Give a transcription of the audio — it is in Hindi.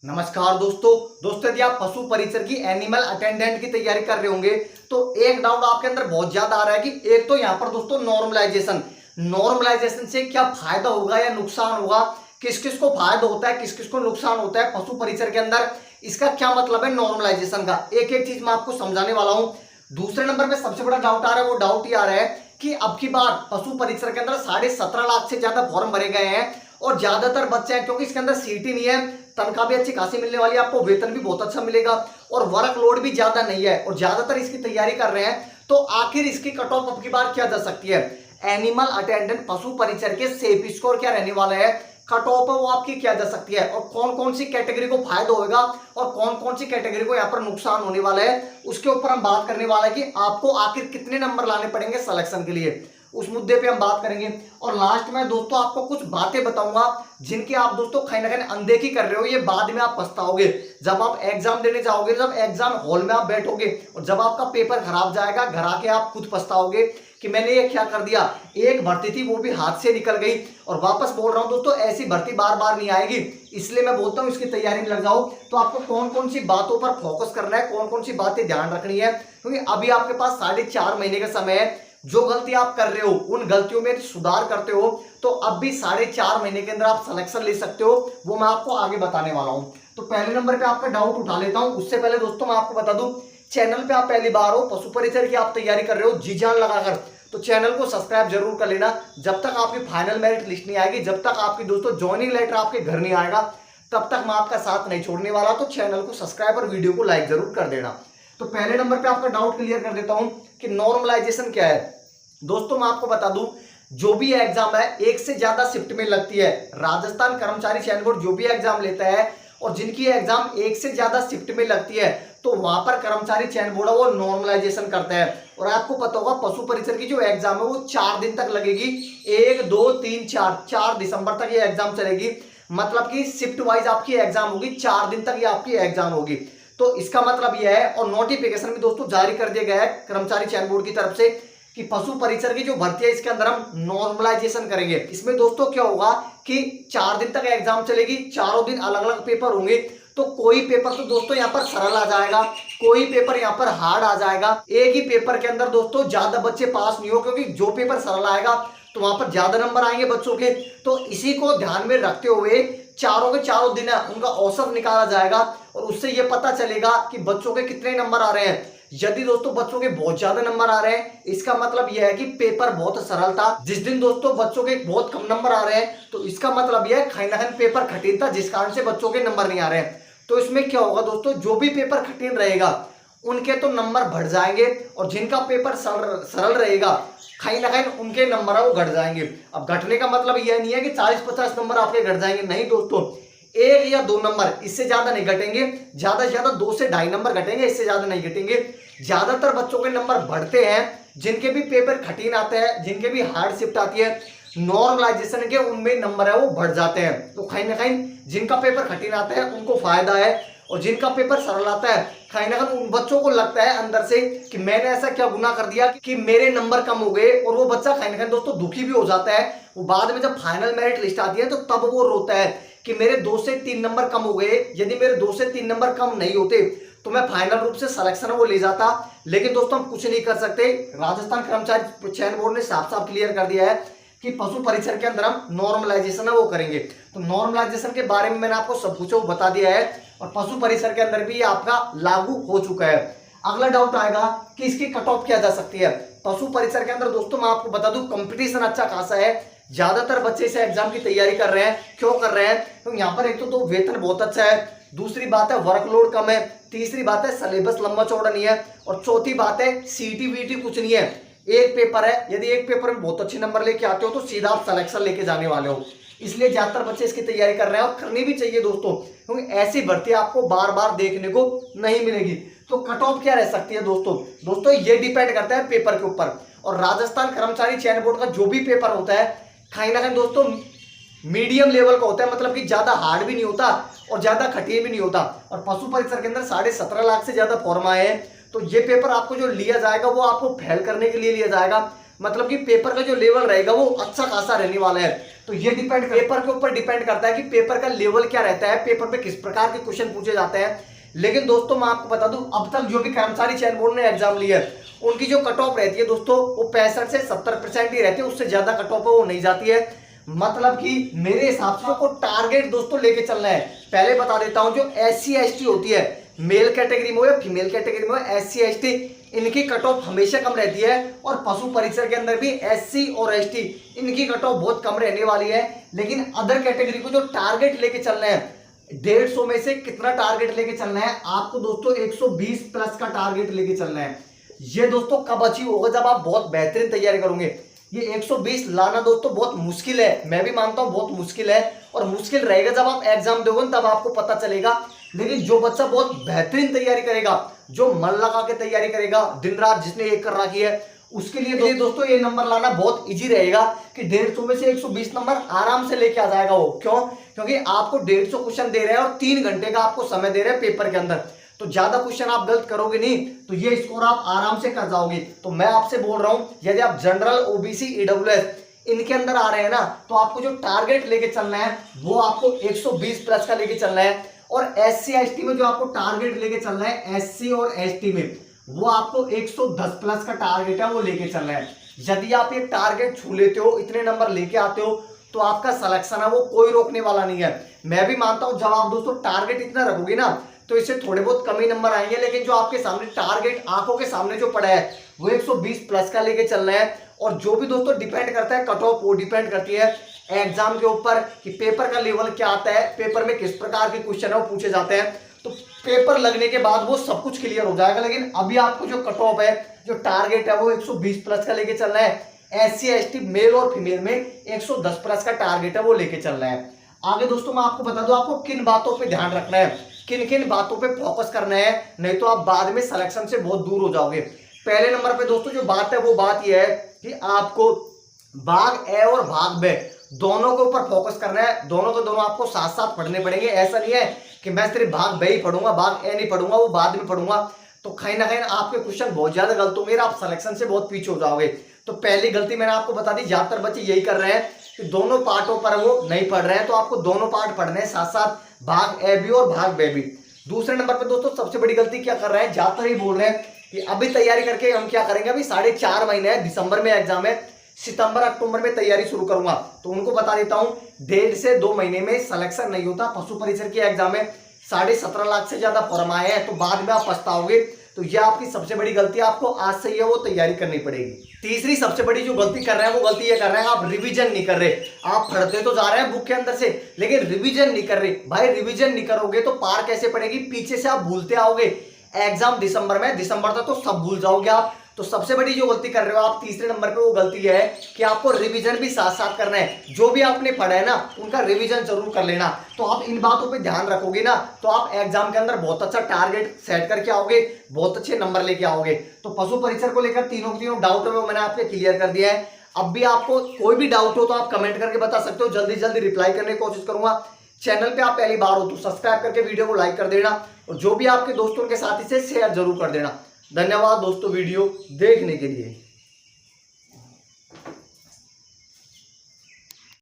नमस्कार दोस्तों यदि आप पशु परिचर की एनिमल अटेंडेंट की तैयारी कर रहे होंगे तो एक डाउट आपके अंदर बहुत ज्यादा आ रहा है कि एक तो यहाँ पर दोस्तों नॉर्मलाइजेशन से क्या फायदा होगा या नुकसान होगा, किस किस को फायदा होता है, किस किस को नुकसान होता है पशु परिचर के अंदर, इसका क्या मतलब है नॉर्मलाइजेशन का, एक एक चीज मैं आपको समझाने वाला हूं। दूसरे नंबर पे सबसे बड़ा डाउट आ रहा है, वो डाउट ये आ रहा है कि अब की बार पशु परिचर के अंदर 17.5 लाख से ज्यादा फॉर्म भरे गए हैं और ज्यादातर बच्चे हैं क्योंकि इसके अंदर सीटी नहीं है, तनख्वाह भी अच्छी खासी मिलने वाली है, आपको वेतन भी बहुत अच्छा मिलेगा और वर्कलोड भी ज्यादा नहीं है और ज्यादातर इसकी तैयारी कर रहे हैं। तो आखिर इसकी कट ऑफ अब की बार क्या जा सकती है, एनिमल अटेंडेंट पशु परिचर के सेफ स्कोर क्या रहने वाला है, कट ऑफ वो आपकी क्या जा सकती है और कौन कौन सी कैटेगरी को फायदा होगा और कौन कौन सी कैटेगरी को यहाँ पर नुकसान होने वाला है, उसके ऊपर हम बात करने वाला है कि आपको आखिर कितने नंबर लाने पड़ेंगे सिलेक्शन के लिए, उस मुद्दे पे हम बात करेंगे। और लास्ट में दोस्तों आपको कुछ बातें बताऊंगा जिनकी आप दोस्तों कहीं ना कहीं अनदेखी कर रहे हो, ये बाद में आप पछताओगे जब आप एग्जाम देने जाओगे, जब एग्जाम हॉल में आप बैठोगे और जब आपका पेपर खराब जाएगा घर आके आप खुद पछताओगे कि मैंने ये क्या कर दिया। एक भर्ती थी वो भी हाथ से निकल गई और वापस बोल रहा हूं दोस्तों ऐसी भर्ती बार बार नहीं आएगी, इसलिए मैं बोलता हूं इसकी तैयारी में लग जाओ। तो आपको कौन कौन सी बातों पर फोकस करना है, कौन कौन सी बातें ध्यान रखनी है, क्योंकि अभी आपके पास 4.5 महीने का समय है। जो गलती आप कर रहे हो उन गलतियों में सुधार करते हो तो अब भी 4.5 महीने के अंदर आप सिलेक्शन ले सकते हो, वो मैं आपको आगे बताने वाला हूं। तो पहले नंबर पे आपका डाउट उठा लेता हूं, उससे पहले दोस्तों मैं आपको बता दूं, चैनल पे आप पहली बार हो, पशु परिचर की आप तैयारी कर रहे हो जी जान लगाकर, तो चैनल को सब्सक्राइब जरूर कर लेना। जब तक आपकी फाइनल मेरिट लिस्ट नहीं आएगी, जब तक आपकी दोस्तों ज्वाइनिंग लेटर आपके घर नहीं आएगा, तब तक मैं आपका साथ नहीं छोड़ने वाला। तो चैनल को सब्सक्राइब और वीडियो को लाइक जरूर कर देना। तो पहले नंबर पे आपका डाउट क्लियर कर देता हूं कि नॉर्मलाइजेशन क्या है। दोस्तों मैं आपको बता दूं, जो भी एग्जाम है एक से ज्यादा शिफ्ट में लगती है, राजस्थान कर्मचारी चयन बोर्ड जो भी एग्जाम लेता है और जिनकी एग्जाम एक से ज्यादा शिफ्ट में लगती है तो वहां पर कर्मचारी चयन बोर्ड वो नॉर्मलाइजेशन करता है। और आपको पता होगा पशु परिचर की जो एग्जाम है वो 4 दिन तक लगेगी, 1 2 3 4 दिसंबर तक ये एग्जाम चलेगी, मतलब कि शिफ्ट वाइज आपकी एग्जाम होगी, 4 दिन तक ये आपकी एग्जाम होगी। तो इसका मतलब यह है, और नोटिफिकेशन भी दोस्तों जारी कर दिया गया है कर्मचारी चयन बोर्ड की तरफ से कि पशु परिचर की जो भर्ती है इसके अंदर हम नॉर्मलाइजेशन करेंगे। इसमें दोस्तों क्या होगा कि 4 दिन तक एग्जाम चलेगी, चारों दिन अलग अलग पेपर होंगे, तो कोई पेपर तो दोस्तों यहाँ पर सरल आ जाएगा, कोई पेपर यहाँ पर हार्ड आ जाएगा। एक ही पेपर के अंदर दोस्तों ज्यादा बच्चे पास नहीं हो, क्योंकि जो पेपर सरल आएगा तो वहां पर ज्यादा नंबर आएंगे बच्चों के। तो इसी को ध्यान में रखते हुए चारों के चारों दिन उनका औसत निकाला जाएगा और उससे यह पता चलेगा कि बच्चों के कितने नंबर आ रहे हैं। यदि दोस्तों बच्चों के बहुत ज्यादा नंबर आ रहे हैं, इसका मतलब यह है कि पेपर बहुत सरल था। जिस दिन दोस्तों बच्चों के बहुत कम नंबर आ रहे हैं तो इसका मतलब यह है कहीं ना कहीं पेपर कठिन था, जिस कारण से बच्चों के नंबर नहीं आ रहे हैं। तो इसमें क्या होगा दोस्तों, जो भी पेपर कठिन रहेगा उनके तो नंबर बढ़ जाएंगे और जिनका पेपर सरल रहेगा कहीं ना कहीं उनके नंबर वो घट जाएंगे। अब घटने का मतलब यह नहीं है कि 40-50 नंबर आपके घट जाएंगे, नहीं दोस्तों, 1 या 2 नंबर, इससे ज्यादा नहीं घटेंगे, ज्यादा से ज्यादा 2 से 2.5 नंबर घटेंगे, इससे ज्यादा नहीं घटेंगे। ज्यादातर बच्चों के नंबर बढ़ते हैं जिनके भी पेपर कठिन आते हैं, जिनके भी हार्ड शिफ्ट आती है, नॉर्मलाइजेशन के उनमें नंबर है वो बढ़ जाते हैं। तो कहीं ना कहीं जिनका पेपर कठिन आता है उनको फायदा है और जिनका पेपर सरल आता है कहीं ना कहीं उन बच्चों को लगता है अंदर से कि मैंने ऐसा क्या गुनाह कर दिया कि मेरे नंबर कम हो गए, और वो बच्चा कहीं ना कहीं दोस्तों दुखी भी हो जाता है। वो बाद में जब फाइनल मेरिट लिस्ट आती है तो तब वो रोता है कि मेरे 2 से 3 नंबर कम हो गए, यदि मेरे 2 से 3 नंबर कम नहीं होते तो मैं फाइनल रूप से सिलेक्शन वो ले जाता। लेकिन दोस्तों हम कुछ नहीं कर सकते, राजस्थान कर्मचारी चयन बोर्ड ने साफ साफ क्लियर कर दिया है कि पशु परिचर के अंदर हम नॉर्मलाइजेशन है वो करेंगे। तो नॉर्मलाइजेशन के बारे में मैंने आपको सब कुछ वो बता दिया है और पशु परिचर के अंदर भी ये आपका लागू हो चुका है। अगला डाउट आएगा कि इसकी कट ऑफ क्या जा सकती है। पशु परिचर के अंदर दोस्तों मैं आपको बता दूं कंपटीशन अच्छा खासा है, ज्यादातर बच्चे इस एग्जाम की तैयारी कर रहे हैं। क्यों कर रहे हैं, क्योंकि यहाँ पर एक तो वेतन बहुत अच्छा है, दूसरी बात है वर्कलोड कम है, तीसरी बात है सिलेबस लंबा चौड़ा नहीं है, और चौथी बात है सीटी वीटी कुछ नहीं है, एक पेपर है। यदि एक पेपर में बहुत अच्छे नंबर लेके आते हो तो सीधा आप सिलेक्शन लेके जाने वाले हो, इसलिए ज्यादातर बच्चे इसकी तैयारी कर रहे हैं और करनी भी चाहिए दोस्तों, क्योंकि ऐसी भर्ती आपको बार बार देखने को नहीं मिलेगी। तो कट ऑफ क्या रह सकती है दोस्तों ये डिपेंड करता है पेपर के ऊपर। और राजस्थान कर्मचारी चयन बोर्ड का जो भी पेपर होता है कहीं ना कहीं दोस्तों मीडियम लेवल का होता है, मतलब कि ज्यादा हार्ड भी नहीं होता और ज्यादा कठिन भी नहीं होता। और पशु परिचर के अंदर 17.5 लाख से ज्यादा फॉर्म आए हैं, तो ये पेपर आपको जो लिया जाएगा वो आपको फेल करने के लिए लिया जाएगा, मतलब कि पेपर का जो लेवल रहेगा वो अच्छा खासा रहने वाला है। तो ये पेपर के ऊपर डिपेंड करता है कि पेपर का लेवल क्या रहता है, पेपर पे किस प्रकार के क्वेश्चन पूछे जाते हैं। लेकिन दोस्तों मैं आपको बता दूं, अब तक जो भी कर्मचारी चयन बोर्ड ने एग्जाम लिया है उनकी जो कट ऑफ रहती है दोस्तों वो 65 से 70% ही रहती है, उससे ज्यादा कट ऑफ वो नहीं जाती है। मतलब कि मेरे हिसाब से को टारगेट दोस्तों लेके चलना है। पहले बता देता हूं, जो SC ST होती है, मेल कैटेगरी में हो या फीमेल कैटेगरी में हो, SC ST इनकी कट ऑफ हमेशा कम रहती है। और पशु परिसर के अंदर भी SC और ST इनकी कट ऑफ बहुत कम रहने वाली है। लेकिन अदर कैटेगरी को जो टारगेट लेके चलना है, 150 में से कितना टारगेट लेके चलना है आपको दोस्तों, 120 प्लस का टारगेट लेके चलना है। ये दोस्तों कब अचीव होगा, जब आप बहुत बेहतरीन तैयारी करोगे। ये 120 लाना दोस्तों बहुत मुश्किल है, मैं भी मानता हूं बहुत मुश्किल है, और मुश्किल रहेगा जब आप एग्जाम दोगे तब आपको पता चलेगा। लेकिन जो बच्चा बहुत बेहतरीन तैयारी करेगा, जो मन लगा के तैयारी करेगा, दिन रात जिसने एक कर रखी है, उसके लिए दोस्तों ये नंबर लाना बहुत इजी रहेगा कि 150 में से 120 नंबर आराम से लेके आ जाएगा वो। क्यों? क्योंकि आपको 150 क्वेश्चन दे रहे हैं और 3 घंटे का आपको समय दे रहे हैं पेपर के अंदर, तो ज्यादा क्वेश्चन आप गलत करोगे नहीं तो ये स्कोर आप आराम से कर जाओगे। तो मैं आपसे बोल रहा हूं, यदि आप जनरल, OBC, EWS इनके अंदर आ रहे हैं ना, तो आपको जो टारगेट लेके चलना है वो आपको 120 प्लस का लेके चलना है। और SC ST में जो आपको टारगेट लेके चलना है, SC और ST में, वो आपको 110 प्लस का टारगेट है वो लेके चलना है। यदि आप ये टारगेट छू लेते हो, इतने नंबर लेके आते हो, तो आपका सिलेक्शन है वो कोई रोकने वाला नहीं है। मैं भी मानता हूं जब आप दोस्तों टारगेट इतना रखोगे ना तो इससे थोड़े बहुत कम ही नंबर आएंगे, लेकिन जो आपके सामने टारगेट आंखों के सामने जो पड़ा है वो 120 प्लस का लेके चलना है। और जो भी दोस्तों डिपेंड करता है कट ऑफ, वो डिपेंड करती है एग्जाम के ऊपर कि पेपर का लेवल क्या आता है, पेपर में किस प्रकार के क्वेश्चन है वो पूछे जाते हैं। तो पेपर लगने के बाद वो सब कुछ क्लियर हो जाएगा। लेकिन अभी आपको जो कट ऑफ है, जो टारगेट है वो 120 प्लस का लेके चलना है। SC ST मेल और फीमेल में 110 प्लस का टारगेट है वो लेके चलना है। आगे दोस्तों मैं आपको बता दूं आपको किन बातों पे ध्यान रखना है, किन किन बातों पे फोकस करना है, नहीं तो आप बाद में सिलेक्शन से बहुत दूर हो जाओगे। पहले नंबर पे दोस्तों जो बात है वो बात यह है कि आपको भाग ए और भाग बे दोनों के ऊपर फोकस करना है। दोनों के दोनों आपको साथ साथ पढ़ने पड़ेंगे। ऐसा नहीं है कि मैं सिर्फ भाग बे ही पढ़ूंगा, भाग ए नहीं पढ़ूंगा, वो बाद में पढ़ूंगा, तो कहीं ना कहीं आपके क्वेश्चन बहुत ज्यादा गलत होंगे, आप सिलेक्शन से बहुत पीछे हो जाओगे। तो पहली गलती मैंने आपको बता दी, ज्यादातर बच्चे यही कर रहे हैं कि दोनों पार्टों पर वो नहीं पढ़ रहे हैं। तो आपको दोनों पार्ट पढ़ने हैं साथ साथ, भाग ए भी और भाग बे भी। दूसरे नंबर पर दोस्तों सबसे बड़ी गलती क्या कर रहे हैं, ज्यादातर ही बोल रहे हैं कि अभी तैयारी करके हम क्या करेंगे, अभी 4.5 महीने है, दिसंबर में एग्जाम है, सितंबर अक्टूबर में तैयारी शुरू करूंगा। तो उनको बता देता हूं 1.5 से 2 महीने में सिलेक्शन नहीं होता। पशु परिसर की एग्जाम में 17.5 लाख से ज्यादा फॉर्म आए हैं, तो बाद में आप पछताओगे। तो यह आपकी सबसे बड़ी गलती है, आपको आज से ही वो तैयारी करनी पड़ेगी। तीसरी सबसे बड़ी जो गलती कर रहे हैं वो गलती ये कर रहे हैं, आप रिवीजन नहीं कर रहे। आप पढ़ते तो जा रहे हैं बुक के अंदर से, लेकिन रिवीजन नहीं कर रहे। भाई रिवीजन नहीं करोगे तो पार कैसे पड़ेगी, पीछे से आप भूलते आओगे। एग्जाम दिसंबर में, दिसंबर तक तो सब भूल जाओगे आप। तो सबसे बड़ी जो गलती कर रहे हो आप तीसरे नंबर पे, वो गलती है कि आपको रिवीजन भी साथ साथ करना है। जो भी आपने पढ़ा है ना उनका रिवीजन जरूर कर लेना। तो आप इन बातों पे ध्यान रखोगे ना तो आप एग्जाम के अंदर बहुत अच्छा टारगेट सेट करके आओगे, बहुत अच्छे नंबर लेके आओगे। तो पशु परिसर को लेकर तीनों के तीनों डाउट है वो मैंने आपके क्लियर कर दिया है। अब भी आपको कोई भी डाउट हो तो आप कमेंट करके बता सकते हो, जल्दी जल्दी रिप्लाई करने की कोशिश करूंगा। चैनल पे आप पहली बार हो तो सब्सक्राइब करके वीडियो को लाइक कर देना, और जो भी आपके दोस्तों के साथ इसे शेयर जरूर कर देना। धन्यवाद दोस्तों वीडियो देखने के लिए।